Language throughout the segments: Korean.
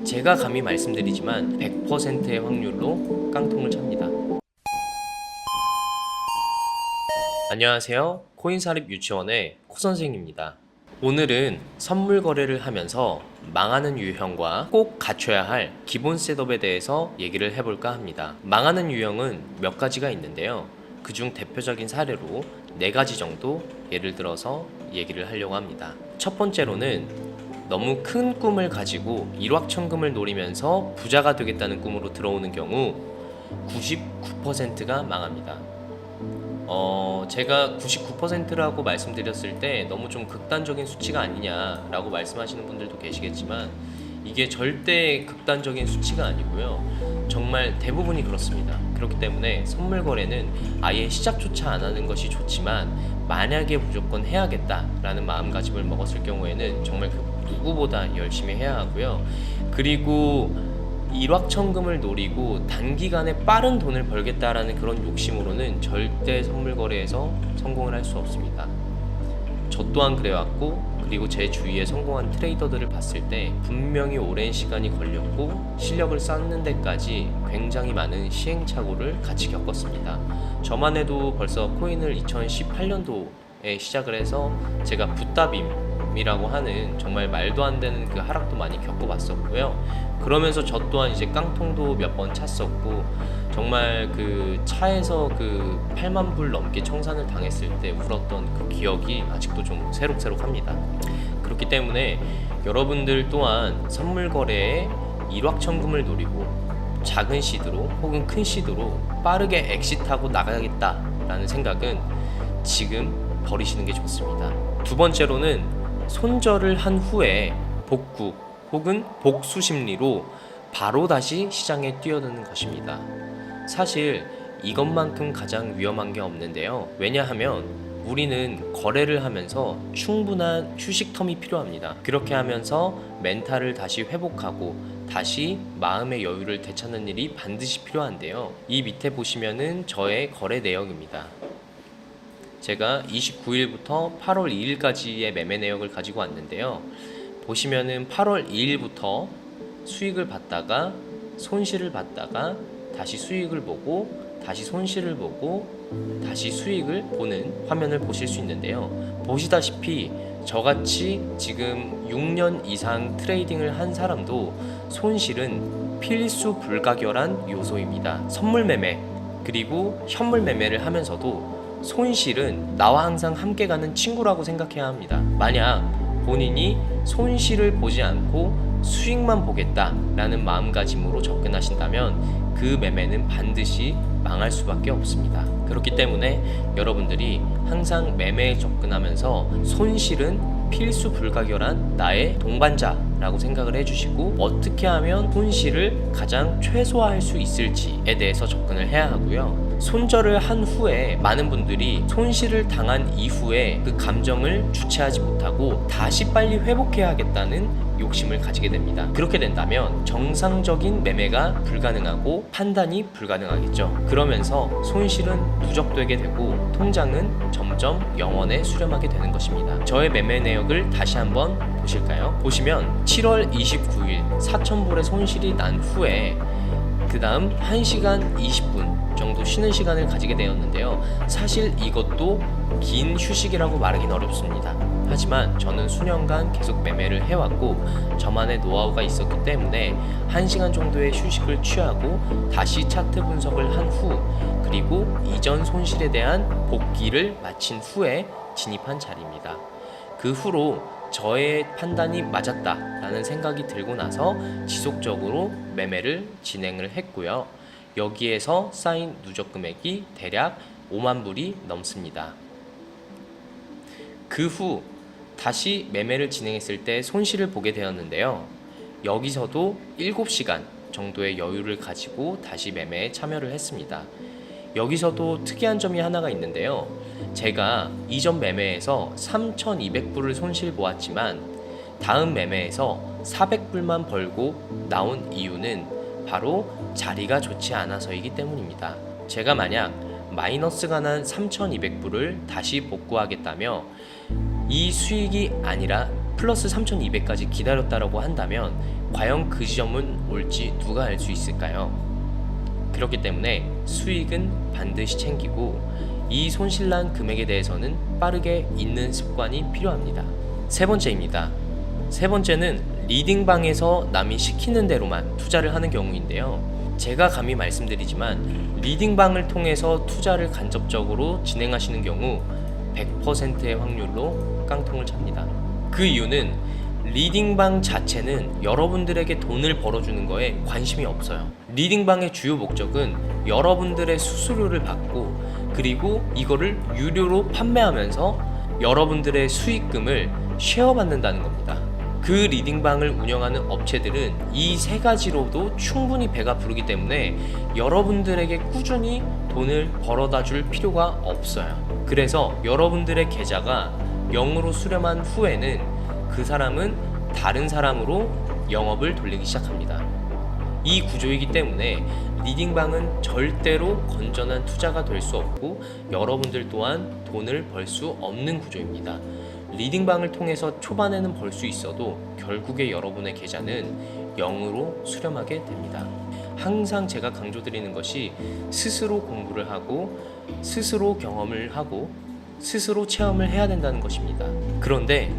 제가 감히 말씀드리지만 100%의 확률로 깡통을 찹니다. 안녕하세요. 코인사립유치원의 코선생입니다. 오늘은 선물 거래를 하면서 망하는 유형과 꼭 갖춰야 할 기본 셋업에 대해서 얘기를 해볼까 합니다. 망하는 유형은 몇 가지가 있는데요. 그중 대표적인 사례로 4가지 정도 예를 들어서 얘기를 하려고 합니다. 첫 번째로는 너무 큰 꿈을 가지고 일확천금을 노리면서 부자가 되겠다는 꿈으로 들어오는 경우 99%가 망합니다. 제가 99%라고 말씀드렸을 때 너무 좀 극단적인 수치가 아니냐라고 말씀하시는 분들도 계시겠지만 이게 절대 극단적인 수치가 아니고요. 정말 대부분이 그렇습니다. 그렇기 때문에 선물 거래는 아예 시작조차 안 하는 것이 좋지만 만약에 무조건 해야겠다라는 마음가짐을 먹었을 경우에는 정말 그 누구보다 열심히 해야 하고요. 그리고 일확천금을 노리고 단기간에 빠른 돈을 벌겠다라는 그런 욕심으로는 절대 선물 거래에서 성공을 할 수 없습니다. 저 또한 그래왔고, 그리고 제 주위에 성공한 트레이더들을 봤을 때 분명히 오랜 시간이 걸렸고 실력을 쌓는 데까지 굉장히 많은 시행착오를 같이 겪었습니다. 저만 해도 벌써 코인을 2018년도에 시작을 해서 제가 붓다빔이라고 하는 정말 말도 안 되는 그 하락도 많이 겪어봤었고요. 그러면서 저 또한 이제 깡통도 몇 번 찼었고, 정말 그 차에서 그 8만 불 넘게 청산을 당했을 때 울었던 그 기억이 아직도 좀 새록새록합니다. 그렇기 때문에 여러분들 또한 선물 거래에 일확천금을 노리고 작은 시드로 혹은 큰 시드로 빠르게 엑시트하고 나가야겠다라는 생각은 지금 버리시는 게 좋습니다. 두 번째로는 손절을 한 후에 복구 혹은 복수 심리로 바로 다시 시장에 뛰어드는 것입니다. 사실 이것만큼 가장 위험한 게 없는데요. 왜냐하면 우리는 거래를 하면서 충분한 휴식 텀이 필요합니다. 그렇게 하면서 멘탈을 다시 회복하고 다시 마음의 여유를 되찾는 일이 반드시 필요한데요. 이 밑에 보시면은 저의 거래 내역입니다. 제가 29일부터 8월 2일까지의 매매 내역을 가지고 왔는데요. 보시면은 8월 2일부터 수익을 봤다가 손실을 봤다가 다시 수익을 보고 다시 손실을 보고 다시 수익을 보는 화면을 보실 수 있는데요. 보시다시피 저같이 지금 6년 이상 트레이딩을 한 사람도 손실은 필수 불가결한 요소입니다. 선물 매매 그리고 현물 매매를 하면서도 손실은 나와 항상 함께 가는 친구라고 생각해야 합니다. 만약 본인이 손실을 보지 않고 수익만 보겠다라는 마음가짐으로 접근하신다면 그 매매는 반드시 망할 수밖에 없습니다. 그렇기 때문에 여러분들이 항상 매매에 접근하면서 손실은 필수 불가결한 나의 동반자라고 생각을 해주시고 어떻게 하면 손실을 가장 최소화할 수 있을지에 대해서 접근을 해야 하고요. 손절을 한 후에 많은 분들이 손실을 당한 이후에 그 감정을 주체하지 못하고 다시 빨리 회복해야겠다는 욕심을 가지게 됩니다. 그렇게 된다면 정상적인 매매가 불가능하고 판단이 불가능하겠죠. 그러면서 손실은 누적되게 되고 통장은 점점 영원에 수렴하게 되는 것입니다. 저의 매매 내역을 다시 한번 보실까요? 보시면 7월 29일 4,000불의 손실이 난 후에 그 다음 1시간 20분 정도 쉬는 시간을 가지게 되었는데요. 사실 이것도 긴 휴식이라고 말하기는 어렵습니다. 하지만 저는 수년간 계속 매매를 해왔고 저만의 노하우가 있었기 때문에 1시간 정도의 휴식을 취하고 다시 차트 분석을 한 후 그리고 이전 손실에 대한 복귀를 마친 후에 진입한 자리입니다. 그 후로 저의 판단이 맞았다라는 생각이 들고 나서 지속적으로 매매를 진행을 했고요. 여기에서 쌓인 누적 금액이 대략 5만 불이 넘습니다. 그 후 다시 매매를 진행했을 때 손실을 보게 되었는데요. 여기서도 7시간 정도의 여유를 가지고 다시 매매에 참여를 했습니다. 여기서도 특이한 점이 하나가 있는데요. 제가 이전 매매에서 3,200불을 손실 보았지만 다음 매매에서 400불만 벌고 나온 이유는 바로 자리가 좋지 않아서이기 때문입니다. 제가 만약 마이너스가 난 3,200불을 다시 복구하겠다며 이 수익이 아니라 플러스 3,200까지 기다렸다라고 한다면 과연 그 지점은 올지 누가 알 수 있을까요? 그렇기 때문에 수익은 반드시 챙기고 이 손실난 금액에 대해서는 빠르게 잊는 습관이 필요합니다. 세 번째입니다. 세 번째는 리딩방에서 남이 시키는 대로만 투자를 하는 경우인데요. 제가 감히 말씀드리지만 리딩방을 통해서 투자를 간접적으로 진행하시는 경우 100%의 확률로 깡통을 찹니다. 그 이유는 리딩방 자체는 여러분들에게 돈을 벌어주는 거에 관심이 없어요. 리딩방의 주요 목적은 여러분들의 수수료를 받고 그리고 이거를 유료로 판매하면서 여러분들의 수익금을 쉐어받는다는 겁니다. 그 리딩방을 운영하는 업체들은 이 세 가지로도 충분히 배가 부르기 때문에 여러분들에게 꾸준히 돈을 벌어다 줄 필요가 없어요. 그래서 여러분들의 계좌가 0으로 수렴한 후에는 그 사람은 다른 사람으로 영업을 돌리기 시작합니다. 이 구조이기 때문에 리딩방은 절대로 건전한 투자가 될 수 없고 여러분들 또한 돈을 벌 수 없는 구조입니다. 리딩방을 통해서 초반에는 벌 수 있어도 결국에 여러분의 계좌는 0으로 수렴하게 됩니다. 항상 제가 강조드리는 것이 스스로 공부를 하고 스스로 경험을 하고 스스로 체험을 해야 된다는 것입니다. 그런데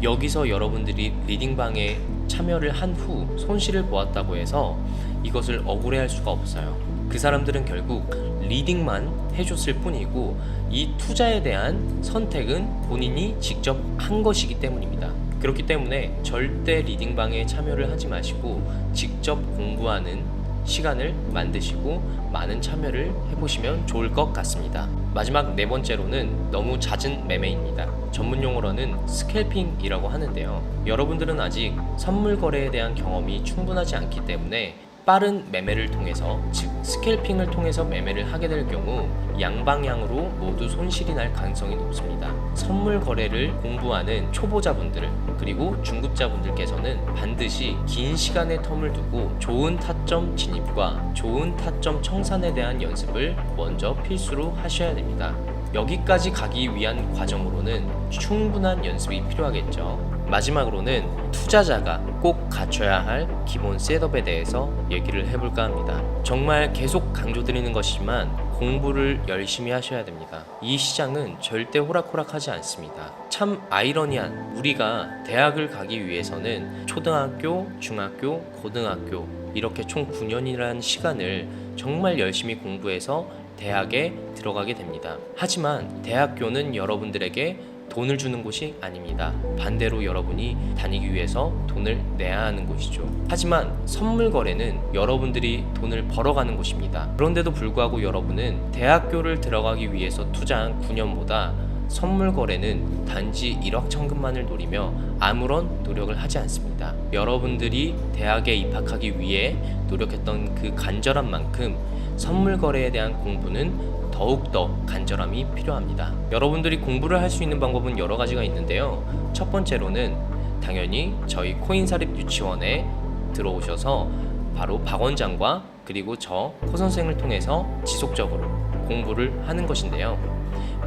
여기서 여러분들이 리딩방에 참여를 한 후 손실을 보았다고 해서 이것을 억울해할 수가 없어요. 그 사람들은 결국 리딩만 해줬을 뿐이고 이 투자에 대한 선택은 본인이 직접 한 것이기 때문입니다. 그렇기 때문에 절대 리딩방에 참여를 하지 마시고 직접 공부하는 시간을 만드시고 많은 참여를 해보시면 좋을 것 같습니다. 마지막 네 번째로는 너무 잦은 매매입니다. 전문 용어로는 스캘핑이라고 하는데요. 여러분들은 아직 선물 거래에 대한 경험이 충분하지 않기 때문에 빠른 매매를 통해서, 즉 스캘핑을 통해서 매매를 하게 될 경우 양방향으로 모두 손실이 날 가능성이 높습니다. 선물 거래를 공부하는 초보자분들 그리고 중급자분들께서는 반드시 긴 시간의 텀을 두고 좋은 타점 진입과 좋은 타점 청산에 대한 연습을 먼저 필수로 하셔야 됩니다. 여기까지 가기 위한 과정으로는 충분한 연습이 필요하겠죠. 마지막으로는 투자자가 꼭 갖춰야 할 기본 셋업에 대해서 얘기를 해볼까 합니다. 정말 계속 강조드리는 것이지만 공부를 열심히 하셔야 됩니다. 이 시장은 절대 호락호락하지 않습니다. 참 아이러니한, 우리가 대학을 가기 위해서는 초등학교, 중학교, 고등학교 이렇게 총 9년이라는 시간을 정말 열심히 공부해서 대학에 들어가게 됩니다. 하지만 대학교는 여러분들에게 돈을 주는 곳이 아닙니다. 반대로 여러분이 다니기 위해서 돈을 내야 하는 곳이죠. 하지만 선물 거래는 여러분들이 돈을 벌어가는 곳입니다. 그런데도 불구하고 여러분은 대학교를 들어가기 위해서 투자한 9년보다 선물 거래는 단지 일확천금만을 노리며 아무런 노력을 하지 않습니다. 여러분들이 대학에 입학하기 위해 노력했던 그 간절한 만큼 선물 거래에 대한 공부는 더욱더 간절함이 필요합니다. 여러분들이 공부를 할 수 있는 방법은 여러 가지가 있는데요. 첫 번째로는 당연히 저희 코인사립 유치원에 들어오셔서 바로 박 원장과 그리고 저 코 선생을 통해서 지속적으로 공부를 하는 것인데요.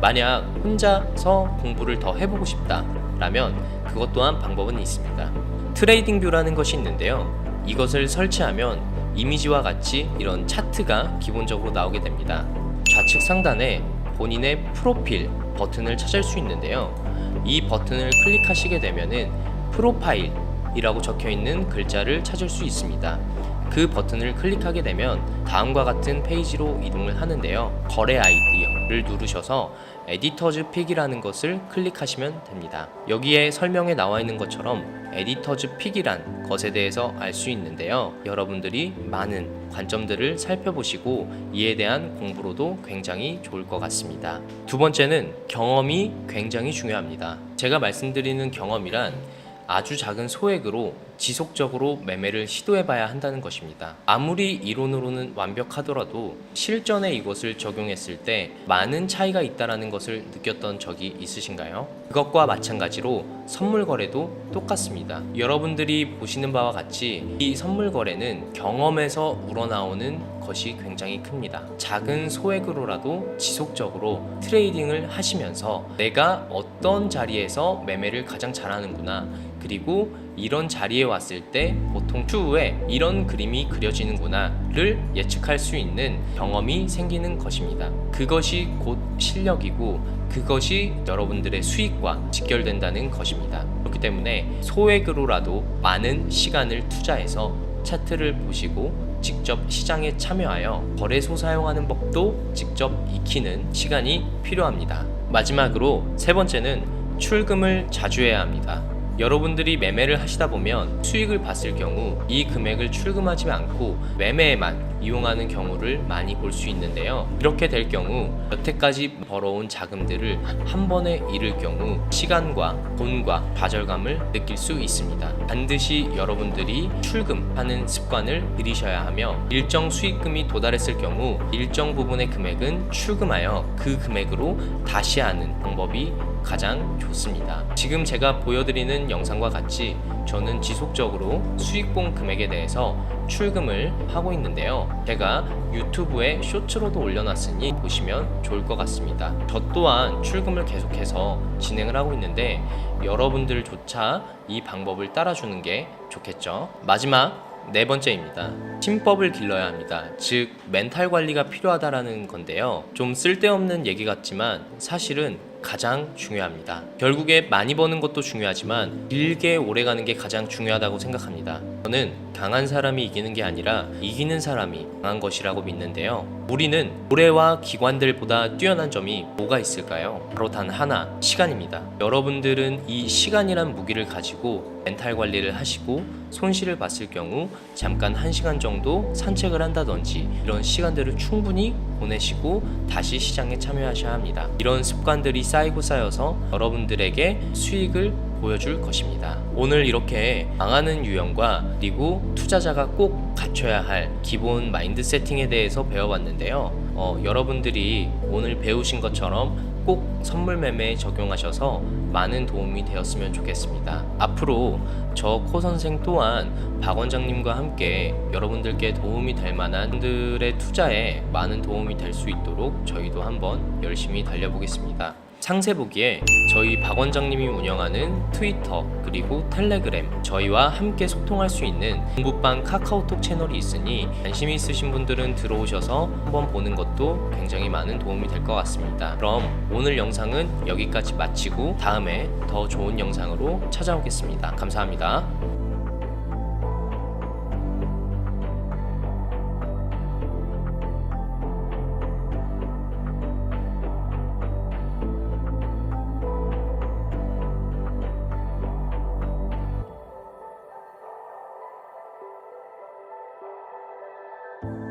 만약 혼자서 공부를 더 해보고 싶다라면 그것 또한 방법은 있습니다. 트레이딩뷰라는 것이 있는데요. 이것을 설치하면 이미지와 같이 이런 차트가 기본적으로 나오게 됩니다. 좌측 상단에 본인의 프로필 버튼을 찾을 수 있는데요. 이 버튼을 클릭하시게 되면은 프로파일이라고 적혀 있는 글자를 찾을 수 있습니다. 그 버튼을 클릭하게 되면 다음과 같은 페이지로 이동을 하는데요. 거래 아이디어를 누르셔서 에디터즈 픽이라는 것을 클릭하시면 됩니다. 여기에 설명에 나와 있는 것처럼 에디터즈 픽이란 것에 대해서 알 수 있는데요. 여러분들이 많은 관점들을 살펴보시고 이에 대한 공부로도 굉장히 좋을 것 같습니다. 두 번째는 경험이 굉장히 중요합니다. 제가 말씀드리는 경험이란 아주 작은 소액으로 지속적으로 매매를 시도해봐야 한다는 것입니다. 아무리 이론으로는 완벽하더라도 실전에 이것을 적용했을 때 많은 차이가 있다는 것을 느꼈던 적이 있으신가요? 그것과 마찬가지로 선물 거래도 똑같습니다. 여러분들이 보시는 바와 같이 이 선물 거래는 경험에서 우러나오는 것이 굉장히 큽니다. 작은 소액으로라도 지속적으로 트레이딩을 하시면서 내가 어떤 자리에서 매매를 가장 잘하는구나, 그리고 이런 자리에 왔을 때 보통 추후에 이런 그림이 그려지는구나를 예측할 수 있는 경험이 생기는 것입니다. 그것이 곧 실력이고 그것이 여러분들의 수익과 직결된다는 것입니다. 그렇기 때문에 소액으로라도 많은 시간을 투자해서 차트를 보시고 직접 시장에 참여하여 거래소 사용하는 법도 직접 익히는 시간이 필요합니다. 마지막으로 세 번째는 출금을 자주 해야 합니다. 여러분들이 매매를 하시다 보면 수익을 봤을 경우 이 금액을 출금하지 않고 매매에만 이용하는 경우를 많이 볼 수 있는데요. 이렇게 될 경우 여태까지 벌어온 자금들을 한 번에 잃을 경우 시간과 돈과 좌절감을 느낄 수 있습니다. 반드시 여러분들이 출금하는 습관을 들이셔야 하며 일정 수익금이 도달했을 경우 일정 부분의 금액은 출금하여 그 금액으로 다시 하는 방법이 가장 좋습니다. 지금 제가 보여드리는 영상과 같이 저는 지속적으로 수익 본 금액에 대해서 출금을 하고 있는데요. 제가 유튜브에 쇼츠로도 올려놨으니 보시면 좋을 것 같습니다. 저 또한 출금을 계속해서 진행을 하고 있는데 여러분들조차 이 방법을 따라주는 게 좋겠죠. 마지막 네 번째입니다. 심법을 길러야 합니다. 즉 멘탈 관리가 필요하다라는 건데요. 좀 쓸데없는 얘기 같지만 사실은 가장 중요합니다. 결국에 많이 버는 것도 중요하지만 길게 오래 가는 게 가장 중요하다고 생각합니다. 저는 강한 사람이 이기는 게 아니라 이기는 사람이 강한 것이라고 믿는데요. 우리는 노래와 기관들보다 뛰어난 점이 뭐가 있을까요? 바로 단 하나, 시간입니다. 여러분들은 이 시간이란 무기를 가지고 멘탈 관리를 하시고 손실을 봤을 경우 잠깐 1시간 정도 산책을 한다든지 이런 시간들을 충분히 보내시고 다시 시장에 참여하셔야 합니다. 이런 습관들이 쌓이고 쌓여서 여러분들에게 수익을 보여줄 것입니다. 오늘 이렇게 망하는 유형과 그리고 투자자가 꼭 갖춰야 할 기본 마인드 세팅에 대해서 배워봤는데요. 여러분들이 오늘 배우신 것처럼 꼭 선물 매매에 적용하셔서 많은 도움이 되었으면 좋겠습니다. 앞으로 저 코 선생 또한 박 원장님과 함께 여러분들께 도움이 될 만한 분들의 투자에 많은 도움이 될 수 있도록 저희도 한번 열심히 달려보겠습니다. 상세 보기에 저희 박 원장님이 운영하는 트위터 그리고 텔레그램 저희와 함께 소통할 수 있는 공부방 카카오톡 채널이 있으니 관심 있으신 분들은 들어오셔서 한번 보는 것도 굉장히 많은 도움이 될 것 같습니다. 그럼 오늘 영상은 여기까지 마치고 다음에 더 좋은 영상으로 찾아오겠습니다. 감사합니다. you